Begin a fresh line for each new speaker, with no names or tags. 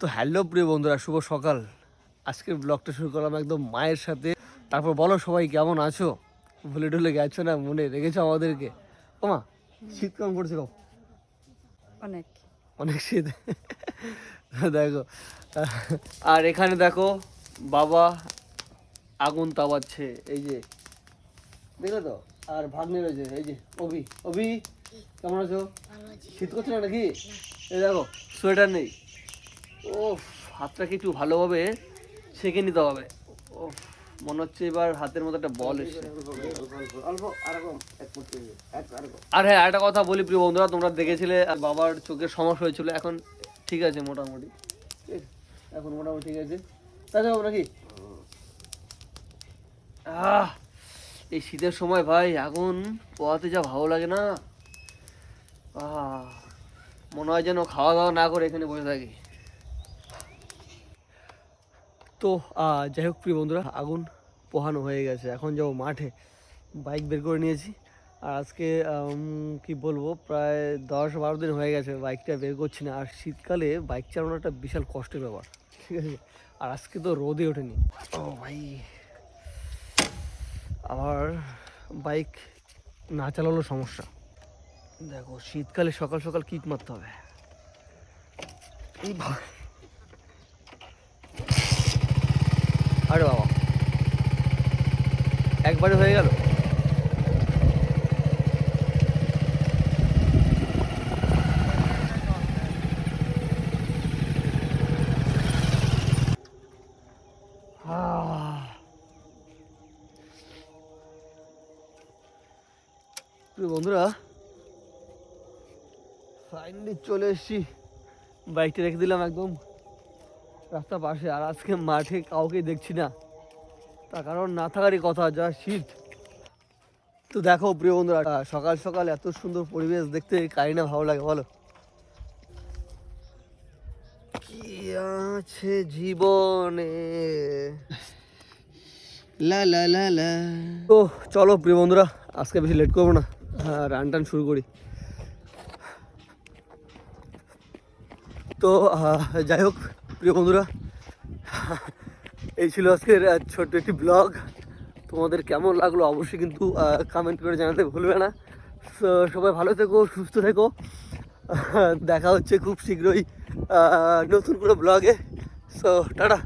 তো হ্যালো প্রিয় বন্ধুরা, শুভ সকাল। আজকের ব্লগটা শুরু করলাম একদম মায়ের সাথে। তারপর বলো সবাই কেমন আছো, ভুলে টুলে গেছো না, মনে রেখেছো আমাদেরকে? ওমা, শীত কেমন পড়ছে গো?
অনেক
অনেক শীত। দেখো, আর এখানে দেখো বাবা আগুন তাবাচ্ছে, এই যে দেখলে তো। আর ভাগ্নে রয়েছে, এই যে অভি। অভি কেমন আছো? শীত করছে না নাকি? এই দেখো সোয়েটার নেই। ও, হাতটাকে একটু ভালোভাবে সেঁকে নিতে হবে। ও, মনে হচ্ছে এবার হাতের মধ্যে একটা বল এসছে। আর হ্যাঁ, একটা কথা বলি প্রিয় বন্ধুরা, তোমরা দেখেছিলে আর বাবার চোখের সমস্যা হয়েছিল, এখন ঠিক আছে মোটামুটি। এখন মোটামুটি ঠিক আছে, তাই যাবো নাকি? এই শীতের সময় ভাই আগুন পোহাতে যা ভালো লাগে না। মনে হয় যেন খাওয়া দাওয়া না করে এখানে বসে থাকি। তো যাই হোক প্রিয় বন্ধুরা, আগুন পোহানো হয়ে গেছে, এখন যাবো মাঠে। বাইক বের করে নিয়েছি। আর আজকে কি বলবো, প্রায় 10-12 দিন হয়ে গেছে বাইকটা বের করছি না। আর শীতকালে বাইক চালানো একটা বিশাল কষ্টের ব্যাপার, ঠিক আছে। আর আজকে তো রোদে ওঠেনি। ও ভাই, আবার বাইক না চালালেও সমস্যা। দেখো শীতকালে সকাল সকাল কিক মারতে হবে। এই আরে বাবা, একবারে হয়ে গেল। বন্ধুরা ফাইনালি চলে এসেছি, বাইকটা রেখে দিলাম একদম রাস্তার পাশে। আর আজকে মাঠে কাউকে দেখছি না, তার কারণ না থাকারই কথা, যা শীত। তো দেখো প্রিয় বন্ধুরা, সকাল সকাল এত সুন্দর পরিবেশ দেখতে কারি না ভালো লাগে বলো? কি আছে জীবনে, লা লা লা লা। তো চলো প্রিয় বন্ধুরা, আজকে বেশি লেট করবো না, হ্যাঁ রান টান শুরু করি। তো যাই হোক প্রিয় বন্ধুরা, এই ছিল আজকের ছোট্ট একটি ব্লগ। তোমাদের কেমন লাগলো অবশ্যই কিন্তু কমেন্ট করে জানাতে ভুলবে না। তো সবাই ভালো থেকো, সুস্থ থেকো। দেখা হচ্ছে খুব শীঘ্রই নতুন কোনো ব্লগে। So tata.